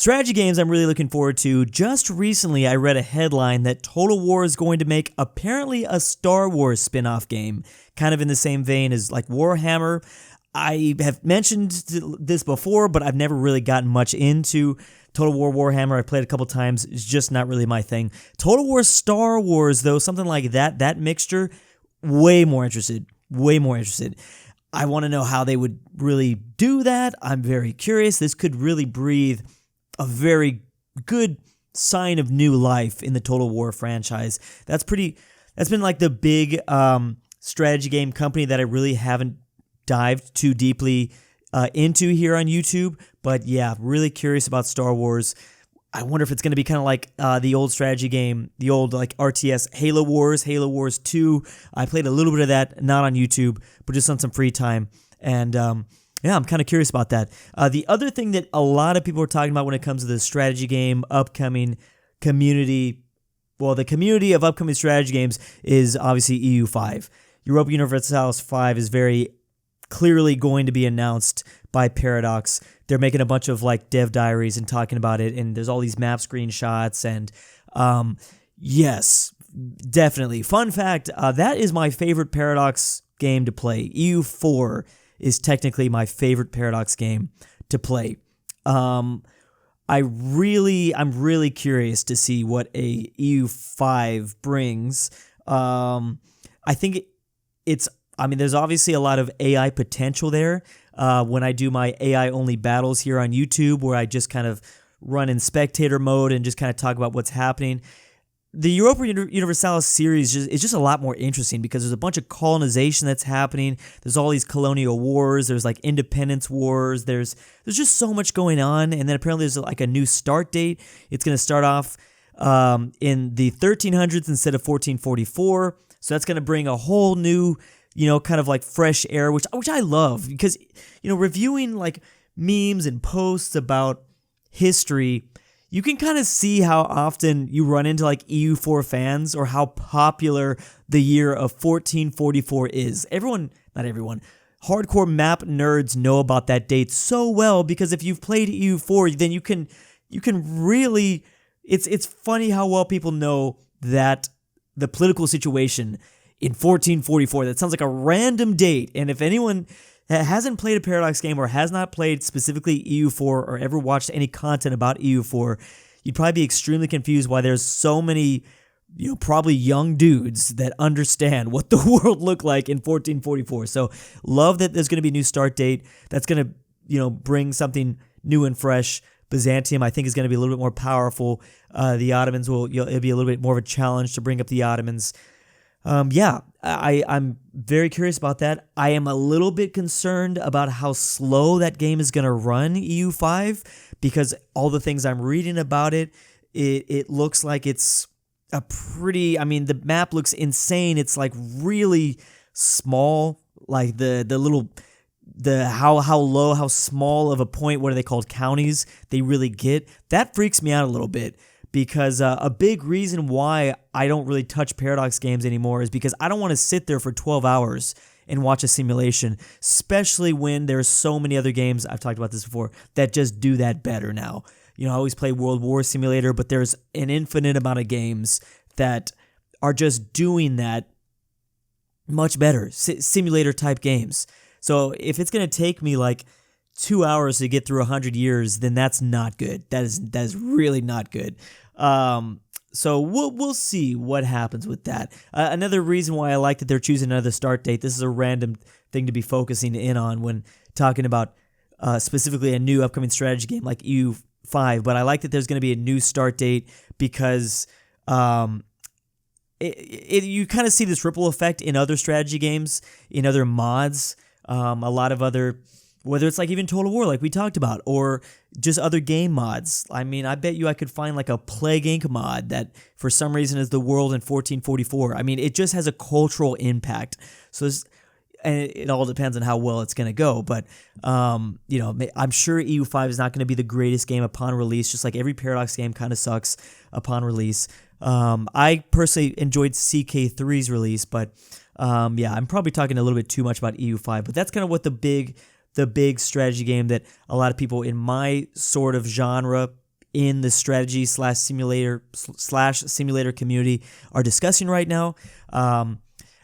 Strategy games I'm really looking forward to. Just recently, I read a headline that Total War is going to make apparently a Star Wars spin-off game, kind of in the same vein as like Warhammer. I have mentioned this before, but I've never really gotten much into Total War Warhammer. I played a couple times. It's just not really my thing. Total War Star Wars, though, something like that mixture, way more interested. Way more interested. I want to know how they would really do that. I'm very curious. This could really breathe a very good sign of new life in the Total War franchise. That's been like the big strategy game company that I really haven't dived too deeply into here on YouTube. But yeah, really curious about Star Wars. I wonder if it's going to be kind of like the old strategy game, the old like RTS Halo Wars 2. I played a little bit of that, not on YouTube, but just on some free time. And yeah, I'm kind of curious about that. The other thing that a lot of people are talking about when it comes to the strategy game upcoming community, well, the community of upcoming strategy games is obviously EU5. Europa Universalis 5 is very clearly going to be announced by Paradox. They're making a bunch of like dev diaries and talking about it, and there's all these map screenshots, and yes, definitely. Fun fact, that is my favorite Paradox game to play. EU4 is technically my favorite Paradox game to play. I'm really curious to see what a EU5 brings. I think there's obviously a lot of AI potential there. When I do my AI-only battles here on YouTube, where I just kind of run in spectator mode and just kind of talk about what's happening, the Europa Universalis series is just a lot more interesting because there's a bunch of colonization that's happening. There's all these colonial wars. There's like independence wars. There's just so much going on. And then apparently there's like a new start date. It's going to start off in the 1300s instead of 1444. So that's going to bring a whole new, kind of like fresh air, which I love because, reviewing like memes and posts about history, you can kind of see how often you run into like EU4 fans or how popular the year of 1444 is. Not everyone, hardcore map nerds know about that date so well because if you've played EU4, then you can really, it's funny how well people know that the political situation in 1444, that sounds like a random date, and if anyone hasn't played a Paradox game or has not played specifically EU4 or ever watched any content about EU4, you'd probably be extremely confused why there's so many, probably young dudes that understand what the world looked like in 1444. So love that there's going to be a new start date that's going to, bring something new and fresh. Byzantium, I think, is going to be a little bit more powerful. The Ottomans it'll be a little bit more of a challenge to bring up the Ottomans. I'm very curious about that. I am a little bit concerned about how slow that game is going to run, EU5, because all the things I'm reading about it looks like it's a pretty, the map looks insane. It's like really small, like how small of a point, what are they called, counties they really get. That freaks me out a little bit. Because a big reason why I don't really touch Paradox games anymore is because I don't want to sit there for 12 hours and watch a simulation, especially when there's so many other games, I've talked about this before, that just do that better now. I always play World War Simulator, but there's an infinite amount of games that are just doing that much better, simulator type games. So if it's going to take me like 2 hours to get through 100 years, then that's not good. That is really not good. So we'll see what happens with that. Another reason why I like that they're choosing another start date. This is a random thing to be focusing in on when talking about specifically a new upcoming strategy game like EU5. But I like that there's going to be a new start date because you kind of see this ripple effect in other strategy games, in other mods, a lot of other. Whether it's like even Total War, like we talked about, or just other game mods. I bet you I could find like a Plague Inc. mod that for some reason is the world in 1444. It just has a cultural impact. So and it all depends on how well it's going to go. But, I'm sure EU5 is not going to be the greatest game upon release, just like every Paradox game kind of sucks upon release. I personally enjoyed CK3's release, but I'm probably talking a little bit too much about EU5. But that's kind of what the big strategy game that a lot of people in my sort of genre in the strategy slash simulator community are discussing right now.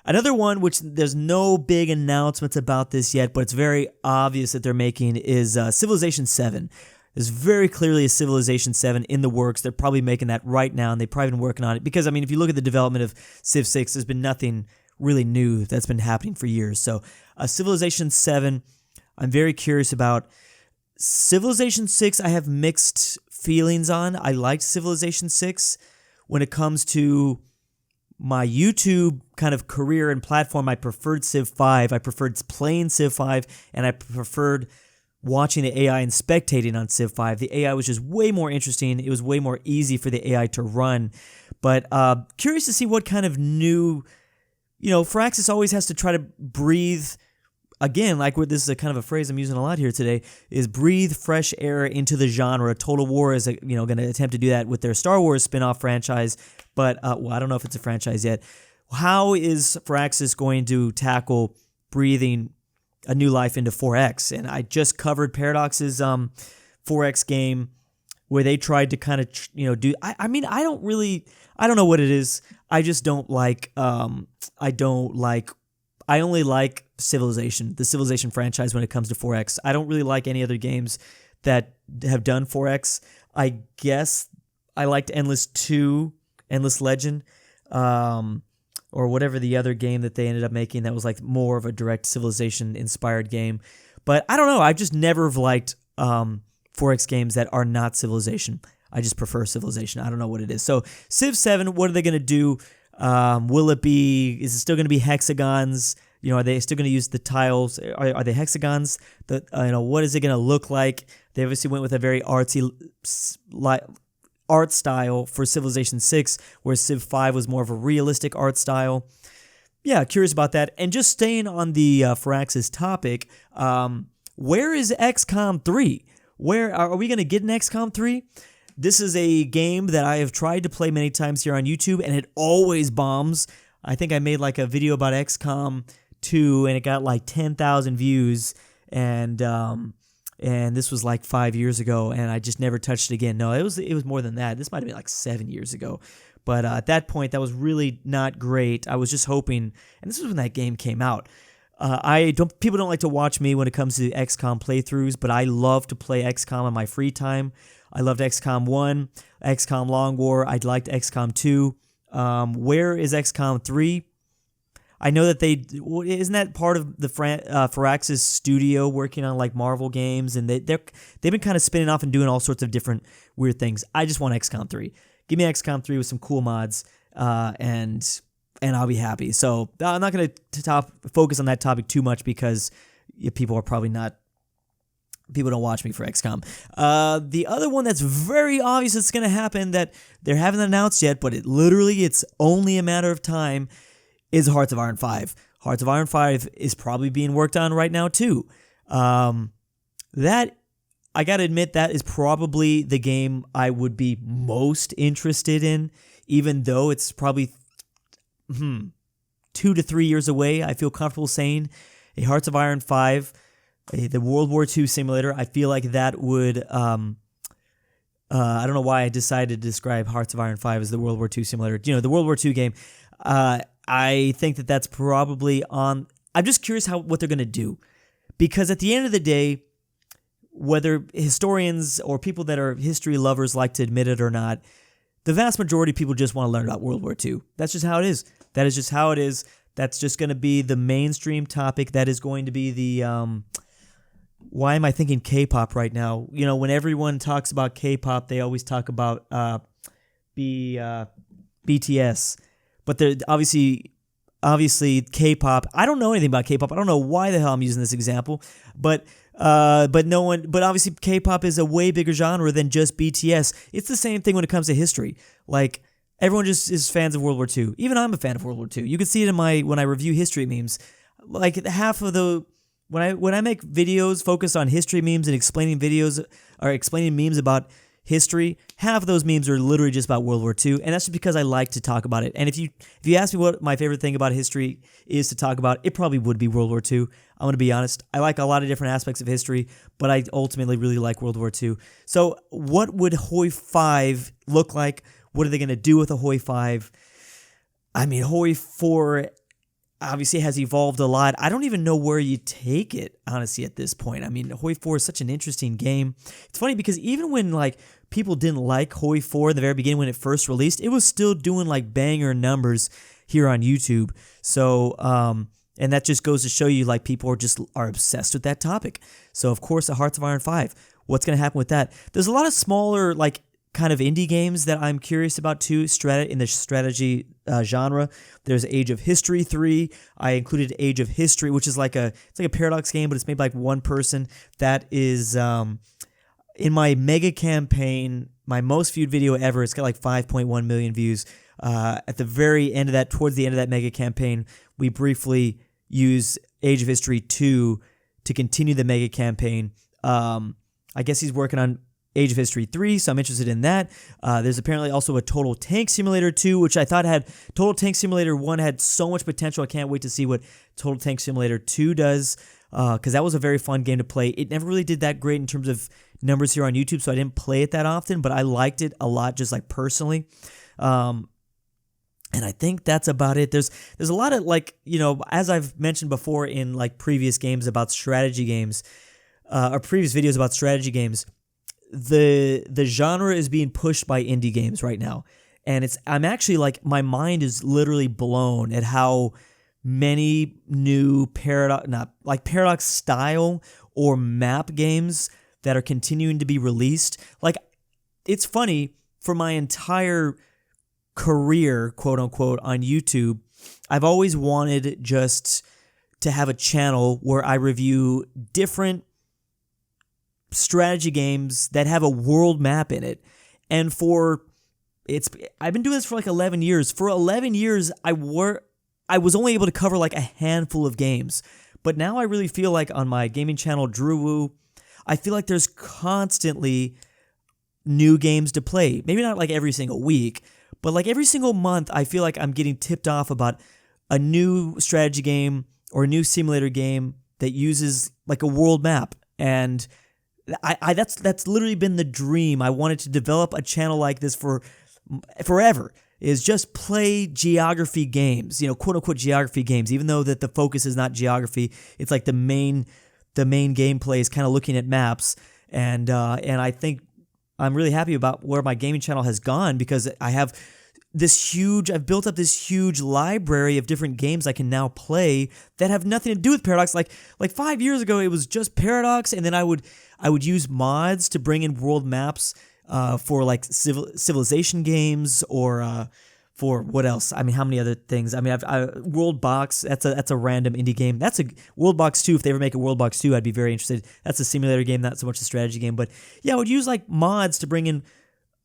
Another one, which there's no big announcements about this yet, but it's very obvious that they're making, is Civilization 7. There's very clearly a Civilization 7 in the works. They're probably making that right now, and they've probably been working on it. Because, I mean, if you look at the development of Civ 6, there's been nothing really new that's been happening for years. So, Civilization 7, I'm very curious about. Civilization 6, I have mixed feelings on. I liked Civilization 6. When it comes to my YouTube kind of career and platform, I preferred Civ 5. I preferred playing Civ 5, and I preferred watching the AI and spectating on Civ 5. The AI was just way more interesting. It was way more easy for the AI to run. But curious to see what kind of new, Firaxis always has to try to breathe, again, like this is a kind of a phrase I'm using a lot here today, is breathe fresh air into the genre. Total War is going to attempt to do that with their Star Wars spin-off franchise. But, I don't know if it's a franchise yet. How is Firaxis going to tackle breathing a new life into 4X? And I just covered Paradox's 4X game where they tried to kind of, do... I mean, I don't know what it is. I just don't like... I only like Civilization, the Civilization franchise when it comes to 4X. I don't really like any other games that have done 4X. I guess I liked Endless Legend, or whatever the other game that they ended up making that was like more of a direct Civilization-inspired game. But I don't know. I've just never liked 4X games that are not Civilization. I just prefer Civilization. I don't know what it is. So Civ 7, what are they going to do? Is it still going to be hexagons? Are they still going to use the tiles? Are they hexagons? What is it going to look like? They obviously went with a very artsy art style for Civilization 6, where Civ 5 was more of a realistic art style. Yeah, curious about that. And just staying on the Firaxis topic, where is XCOM 3? Where are we going to get an XCOM 3? This is a game that I have tried to play many times here on YouTube, and it always bombs. I think I made like a video about XCOM 2, and it got like 10,000 views, and this was like 5 years ago, and I just never touched it again. No, it was more than that. This might have been like 7 years ago. But at that point, that was really not great. I was just hoping, and this was when that game came out. People don't like to watch me when it comes to XCOM playthroughs, but I love to play XCOM in my free time. I loved XCOM 1, XCOM Long War. I liked XCOM 2. Where is XCOM 3? I know that isn't that part of the Firaxis studio working on like Marvel games, and they've been kind of spinning off and doing all sorts of different weird things. I just want XCOM 3. Give me XCOM 3 with some cool mods, and I'll be happy. So I'm not going to focus on that topic too much because people are probably not. People don't watch me for XCOM. The other one that's very obvious it's going to happen that they haven't announced yet, but it's only a matter of time, is Hearts of Iron 5. Hearts of Iron 5 is probably being worked on right now too. That, I got to admit, that is probably the game I would be most interested in, even though it's probably 2 to 3 years away. I feel comfortable saying a Hearts of Iron 5, the World War II simulator. I feel like that would, I don't know why I decided to describe Hearts of Iron 5 as the World War II simulator. The World War II game. I think that that's probably on. I'm just curious what they're going to do. Because at the end of the day, whether historians or people that are history lovers like to admit it or not, the vast majority of people just want to learn about World War II. That's just how it is. That is just how it is. That's just going to be the mainstream topic. That is going to be the... why am I thinking K-pop right now? When everyone talks about K-pop, they always talk about BTS. But they're obviously K-pop. I don't know anything about K-pop. I don't know why the hell I'm using this example. But obviously K-pop is a way bigger genre than just BTS. It's the same thing when it comes to history. Like, everyone just is fans of World War II. Even I'm a fan of World War II. You can see it when I review history memes. Like, half of the... When I make videos focused on history memes and explaining memes about history, half of those memes are literally just about World War II, and that's just because I like to talk about it. And if you ask me what my favorite thing about history is to talk about, it probably would be World War II. I'm going to be honest. I like a lot of different aspects of history, but I ultimately really like World War II. So what would Hoi 5 look like? What are they going to do with a Hoi 5? I mean, Hoi 4 obviously has evolved a lot. I don't even know where you take it, honestly, at this point. I mean, Hoi 4 is such an interesting game. It's funny because even when like people didn't like Hoi 4 in the very beginning when it first released, it was still doing like banger numbers here on YouTube. So, and that just goes to show you like people are obsessed with that topic. So of course, the Hearts of Iron 5. What's going to happen with that? There's a lot of smaller like kind of indie games that I'm curious about too, in the strategy genre. There's Age of History 3. I included Age of History, which is like a Paradox game, but it's made by like one person. That is in my mega campaign, my most viewed video ever. It's got like 5.1 million views. At the very end of that, towards the end of that mega campaign, we briefly use Age of History 2 to continue the mega campaign. I guess he's working on Age of History 3, so I'm interested in that. There's apparently also a Total Tank Simulator 2, which I thought Total Tank Simulator 1 had so much potential. I can't wait to see what Total Tank Simulator 2 does, because that was a very fun game to play. It never really did that great in terms of numbers here on YouTube, so I didn't play it that often, but I liked it a lot just like personally. And I think that's about it. There's a lot of like, as I've mentioned before in like previous games about strategy games, or previous videos about strategy games, the genre is being pushed by indie games right now. And I'm actually like, my mind is literally blown at how many new Paradox style or map games that are continuing to be released. Like, it's funny, for my entire career, quote unquote, on YouTube, I've always wanted just to have a channel where I review different strategy games that have a world map in it. And I've been doing this for like 11 years. For 11 years, I was only able to cover like a handful of games. But now I really feel like on my gaming channel, Drew Woo, I feel like there's constantly new games to play. Maybe not like every single week, but like every single month, I feel like I'm getting tipped off about a new strategy game or a new simulator game that uses like a world map. And that's literally been the dream. I wanted to develop a channel like this for forever, is just play geography games, quote unquote geography games, even though that the focus is not geography. It's like the main gameplay is kind of looking at maps. And I think I'm really happy about where my gaming channel has gone, because I've built up this huge library of different games I can now play that have nothing to do with Paradox. Like 5 years ago, it was just Paradox, and then I would use mods to bring in world maps for like civilization games, or for what else? I mean, how many other things? I mean, World Box. That's a random indie game. That's a World Box 2. If they ever make a World Box 2, I'd be very interested. That's a simulator game, not so much a strategy game. But yeah, I would use like mods to bring in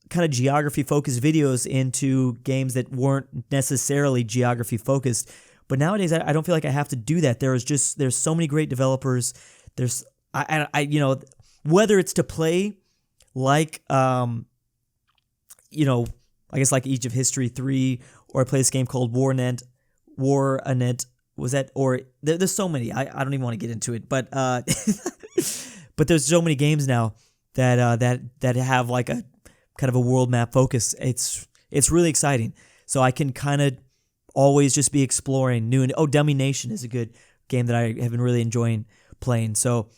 kind of geography focused videos into games that weren't necessarily geography focused. But nowadays, I don't feel like I have to do that. There's so many great developers. Whether it's to play like I guess like Age of History 3, or I play this game called War.net. Was that, or there's so many. I don't even want to get into it, but but there's so many games now that have like a kind of a world map focus. It's really exciting. So I can kind of always just be exploring new. Dummy Nation is a good game that I have been really enjoying playing. So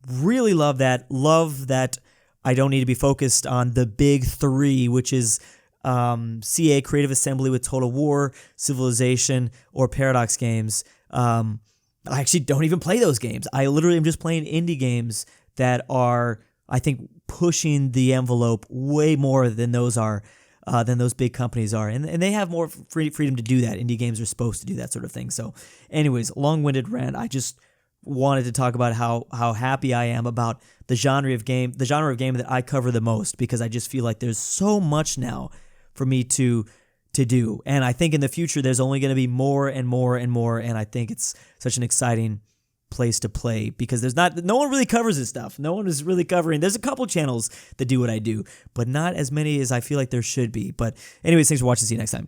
really love that. Love that I don't need to be focused on the big three, which is CA, Creative Assembly with Total War, Civilization, or Paradox games. I actually don't even play those games. I literally am just playing indie games that are, I think, pushing the envelope way more than those big companies are. And they have more freedom to do that. Indie games are supposed to do that sort of thing. So anyways, long-winded rant. I just wanted to talk about how happy I am about the genre of game that I cover the most, because I just feel like there's so much now for me to do. And I think in the future there's only going to be more and more and more, and I think it's such an exciting place to play because no one really covers this stuff. No one is really covering. There's a couple channels that do what I do, but not as many as I feel like there should be. But anyways, thanks for watching. See you next time.